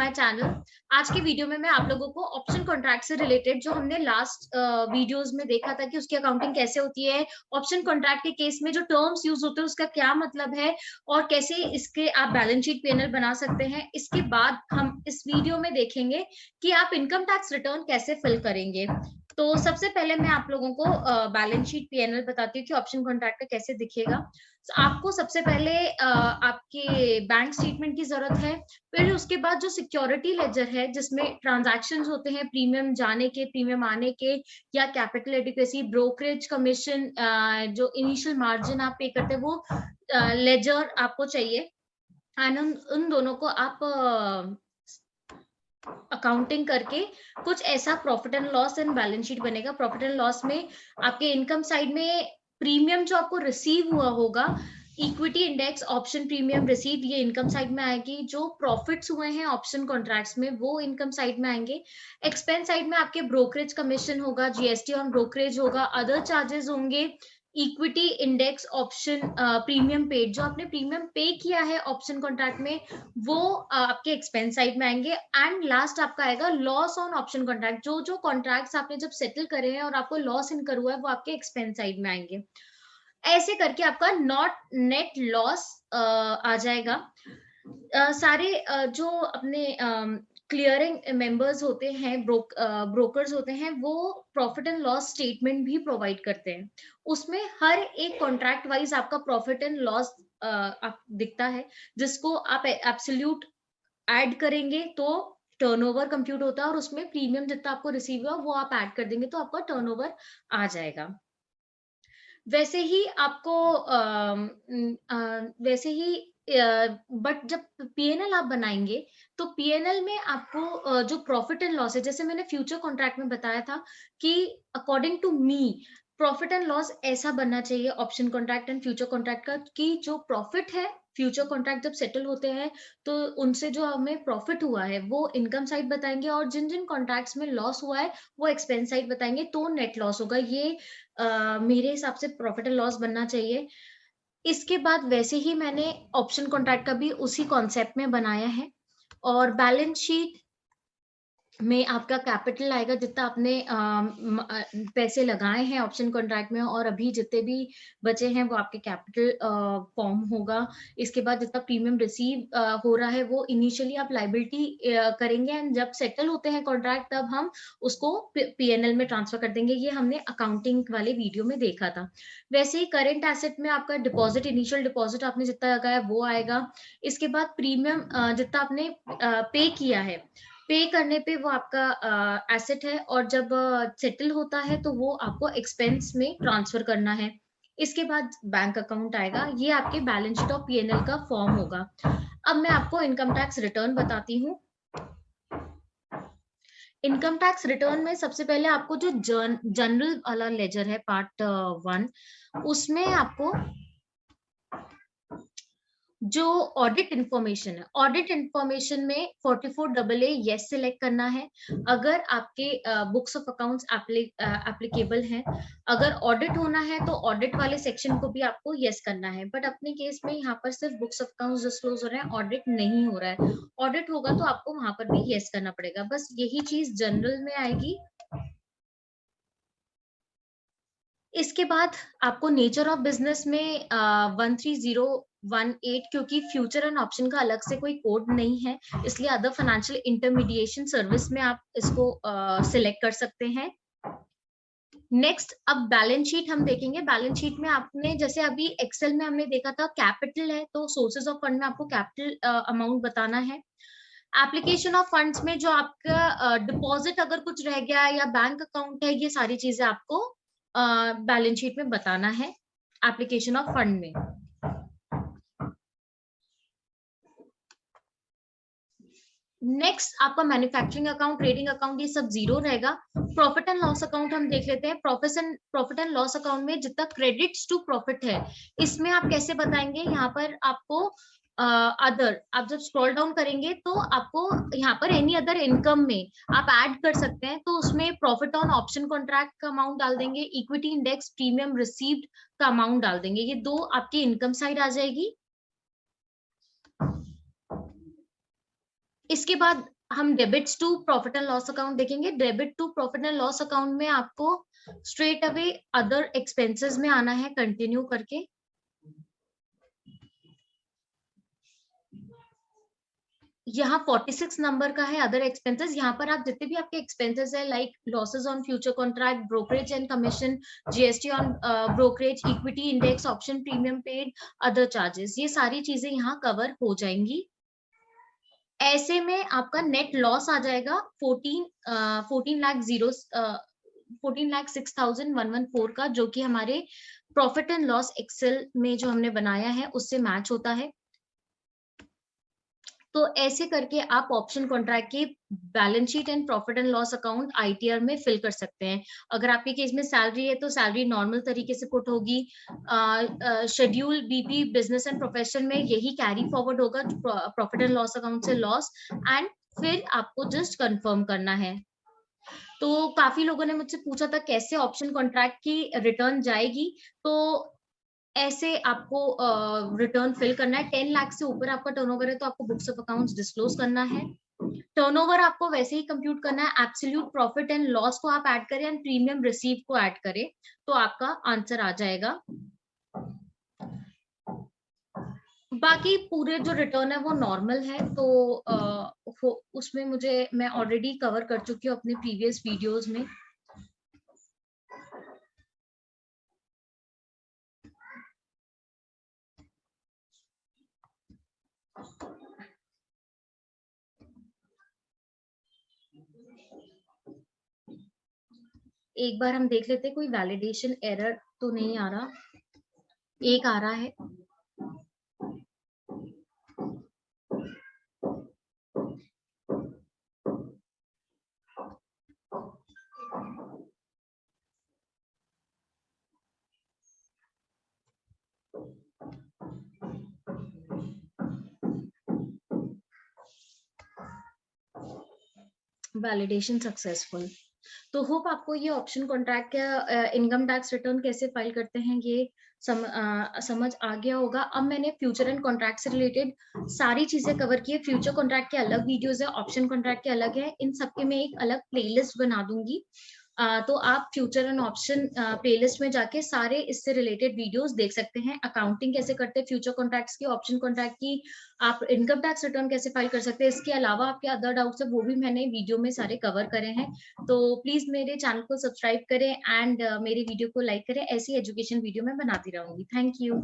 My channel. आज के video में मैं आप लोगों को ऑप्शन कॉन्ट्रैक्ट से रिलेटेड जो हमने लास्ट वीडियोस में देखा था कि उसकी अकाउंटिंग कैसे होती है, ऑप्शन कॉन्ट्रैक्ट के केस में जो टर्म्स यूज होते हैं उसका क्या मतलब है और कैसे इसके आप बैलेंस शीट पीएनएल बना सकते हैं। इसके बाद हम इस वीडियो में देखेंगे कि आप इनकम टैक्स रिटर्न कैसे फिल करेंगे। तो सबसे पहले मैं आप लोगों को बैलेंस शीट पीएनएल बताती हूँ कि ऑप्शन कॉन्ट्रैक्ट का कैसे दिखेगा। तो आपको सबसे पहले आपके बैंक स्टेटमेंट की जरूरत है, फिर उसके बाद जो सिक्योरिटी लेजर है जिसमें ट्रांजैक्शंस होते हैं प्रीमियम जाने के, प्रीमियम आने के, या कैपिटल एडिक्वेसी, ब्रोकरेज कमीशन, जो इनिशियल मार्जिन आप पे करते हैं वो लेजर आपको चाहिए। एंड उन दोनों को आप अकाउंटिंग करके कुछ ऐसा profit and loss and balance sheet बनेगा। प्रॉफिट एंड लॉस में आपके इनकम साइड में प्रीमियम जो आपको रिसीव हुआ होगा, equity index option premium receive, ये इनकम साइड में आएगी। जो प्रॉफिट्स हुए हैं ऑप्शन कॉन्ट्रैक्ट्स में वो इनकम साइड में आएंगे। एक्सपेंस साइड में आपके ब्रोकरेज कमीशन होगा, जीएसटी ऑन ब्रोकरेज होगा, अदर चार्जेस होंगे, equity index option premium paid, जो आपने प्रीमियम पे किया है ऑप्शन कॉन्ट्रैक्ट में वो आपके एक्सपेंस साइड में आएंगे। एंड लास्ट आपका आएगा लॉस ऑन ऑप्शन कॉन्ट्रैक्ट, जो जो कॉन्ट्रैक्ट्स आपने जब सेटल करे हैं और आपको लॉस इनकर हुआ है वो आपके एक्सपेंस साइड में आएंगे। ऐसे करके आपका नॉट नेट लॉस आ जाएगा। सारे जो अपने क्लियरिंग मेंबर्स होते हैं, ब्रोकर्स होते हैं, वो प्रॉफिट एंड लॉस स्टेटमेंट भी प्रोवाइड करते हैं। उसमें हर एक कॉन्ट्रैक्ट वाइज आपका प्रॉफिट एंड लॉस दिखता है, जिसको आप एब्सोल्यूट ऐड करेंगे तो टर्नओवर कंप्यूट होता है और उसमें प्रीमियम जितना आपको रिसीव हुआ वो आप ऐड कर देंगे तो आपका टर्नओवर आ जाएगा। वैसे ही आपको वैसे ही बट जब पीएनएल आप बनाएंगे तो पीएनएल में आपको जो प्रॉफिट एंड लॉस है, जैसे मैंने फ्यूचर कॉन्ट्रैक्ट में बताया था कि according to me profit and loss ऐसा बनना चाहिए option contract and future contract का कि जो प्रॉफिट है फ्यूचर कॉन्ट्रैक्ट जब सेटल होते हैं तो उनसे जो हमें प्रॉफिट हुआ है वो इनकम साइड बताएंगे, और जिन जिन कॉन्ट्रैक्ट्स में लॉस हुआ है वो एक्सपेंस साइड बताएंगे, तो नेट लॉस होगा। ये मेरे हिसाब से प्रॉफिट एंड लॉस बनना चाहिए। इसके बाद वैसे ही मैंने ऑप्शन कॉन्ट्रैक्ट का भी उसी कॉन्सेप्ट में बनाया है। और बैलेंस शीट में आपका कैपिटल आएगा जितना आपने पैसे लगाए हैं ऑप्शन कॉन्ट्रैक्ट में, और अभी जितने भी बचे हैं वो आपके कैपिटल फॉर्म होगा। इसके बाद जितना प्रीमियम रिसीव हो रहा है वो इनिशियली आप लाइबिलिटी करेंगे, एंड जब सेटल होते हैं कॉन्ट्रैक्ट तब हम उसको पीएनएल में ट्रांसफर कर देंगे। ये हमने अकाउंटिंग वाले वीडियो में देखा था। वैसे ही करेंट एसेट में आपका डिपॉजिट, इनिशियल डिपॉजिट आपने जितना लगाया वो आएगा। इसके बाद प्रीमियम जितना आपने पे किया है, पे करने पे वो आपका एसेट है, और जब सेटल होता है तो वो आपको एक्सपेंस में ट्रांसफर करना है। इसके बाद बैंक अकाउंट आएगा, ये आपके बैलेंस शीट और पीएनएल का फॉर्म होगा। अब मैं आपको इनकम टैक्स रिटर्न बताती हूँ। इनकम टैक्स रिटर्न में सबसे पहले आपको जो जनरल वाला लेजर है पार्ट 1, उसमें आपको जो ऑडिट इंफॉर्मेशन है, ऑडिट इंफॉर्मेशन में 44AA यस सिलेक्ट करना है अगर आपके बुक्स ऑफ अकाउंट्स एप्लीकेबल हैं। अगर ऑडिट होना है तो ऑडिट वाले सेक्शन को भी आपको यस करना है, बट अपने केस में यहाँ पर सिर्फ बुक्स ऑफ अकाउंट्स डिस्क्लोज हो रहे हैं, ऑडिट नहीं हो रहा है। ऑडिट होगा तो आपको वहां पर भी यस करना पड़ेगा, बस यही चीज जनरल में आएगी। इसके बाद आपको नेचर ऑफ बिजनेस में 13018, क्योंकि फ्यूचर एंड ऑप्शन का अलग से कोई कोड नहीं है इसलिए अदर फाइनेंशियल इंटरमीडिएशन सर्विस में आप इसको सिलेक्ट कर सकते हैं। नेक्स्ट अब बैलेंस शीट हम देखेंगे। बैलेंस शीट में आपने जैसे अभी एक्सेल में हमने देखा था कैपिटल है तो सोर्सेज ऑफ फंड में आपको कैपिटल अमाउंट बताना है। एप्लीकेशन ऑफ फंड्स में जो आपका डिपॉजिट अगर कुछ रह गया या बैंक अकाउंट है, ये सारी चीजें आपको बैलेंस शीट में बताना है एप्लीकेशन ऑफ फंड में। नेक्स्ट आपका मैन्युफैक्चरिंग अकाउंट, ट्रेडिंग अकाउंट, ये सब जीरो रहेगा। प्रॉफिट एंड लॉस अकाउंट हम देख लेते हैं। प्रॉफिट एंड लॉस अकाउंट में जितना क्रेडिट्स टू प्रॉफिट है इसमें आप कैसे बताएंगे, यहाँ पर आपको अदर, आप जब स्क्रॉल डाउन करेंगे तो आपको यहाँ पर एनी अदर इनकम में आप ऐड कर सकते हैं, तो उसमें प्रॉफिट ऑन ऑप्शन कॉन्ट्रैक्ट का अमाउंट डाल देंगे, इक्विटी इंडेक्स प्रीमियम रिसीव्ड का अमाउंट डाल देंगे, ये दो आपकी इनकम साइड आ जाएगी। इसके बाद हम debits to profit and loss account देखेंगे। Debit to profit and loss account में आपको स्ट्रेट अवे अदर एक्सपेंसेस में आना है कंटिन्यू करके। यहाँ 46 नंबर का है अदर एक्सपेंसेस। यहाँ पर आप जितने भी आपके एक्सपेंसेस है like losses on future contract, brokerage and commission, GST on brokerage, equity index, option premium paid, other charges, ये सारी चीजें यहाँ कवर हो जाएंगी। ऐसे में आपका नेट लॉस आ जाएगा 14,06,114 का, जो कि हमारे प्रॉफिट एंड लॉस एक्सेल में जो हमने बनाया है उससे मैच होता है। तो ऐसे करके आप ऑप्शन कॉन्ट्रैक्ट की balance sheet and profit and loss account ITR में फिल कर सकते हैं। अगर आपके केस में सैलरी है तो सैलरी नॉर्मल तरीके से पुट होगी। Schedule BP business and profession में यही कैरी फॉरवर्ड होगा, प्रॉफिट एंड लॉस अकाउंट से लॉस, एंड फिर आपको जस्ट कंफर्म करना है। तो काफी लोगों ने मुझसे पूछा था कैसे ऑप्शन कॉन्ट्रैक्ट की रिटर्न जाएगी। तो ऐसे आपको रिटर्न फिल करना है। 10 लाख से ऊपर आपका टर्नओवर है तो आपको बुक्स ऑफ अकाउंट्स डिस्क्लोज करना है। टर्नओवर आपको वैसे ही कंप्यूट करना है, एब्सोल्यूट प्रॉफिट एंड लॉस को आप ऐड करें एंड प्रीमियम रिसीव को ऐड करें तो आपका आंसर आ जाएगा। बाकी पूरे जो रिटर्न है वो नॉर्मल है, तो उसमें मैं ऑलरेडी कवर कर चुकी हूँ अपने प्रीवियस वीडियोस में। एक बार हम देख लेते हैं कोई वैलिडेशन एरर तो नहीं आ रहा। एक आ रहा है। Validation successful. तो होप आपको ये ऑप्शन कॉन्ट्रैक्ट का इनकम टैक्स रिटर्न कैसे फाइल करते हैं ये समझ आ गया होगा। अब मैंने फ्यूचर एंड कॉन्ट्रैक्ट से रिलेटेड सारी चीजें कवर की है। फ्यूचर कॉन्ट्रैक्ट के अलग वीडियोस है, ऑप्शन कॉन्ट्रैक्ट के अलग है। इन सबके मैं एक अलग प्लेलिस्ट बना दूंगी। तो आप फ्यूचर एंड ऑप्शन प्लेलिस्ट में जाके सारे इससे रिलेटेड वीडियोस देख सकते हैं। अकाउंटिंग कैसे करते हैं फ्यूचर कॉन्ट्रैक्ट्स की, ऑप्शन कॉन्ट्रैक्ट की, आप इनकम टैक्स रिटर्न कैसे फाइल कर सकते हैं। इसके अलावा आपके अदर डाउट्स है वो भी मैंने वीडियो में सारे कवर करे हैं। तो प्लीज मेरे चैनल को सब्सक्राइब करें एंड मेरे वीडियो को लाइक करें। ऐसी एजुकेशन वीडियो मैं बनाती रहूंगी। Thank you.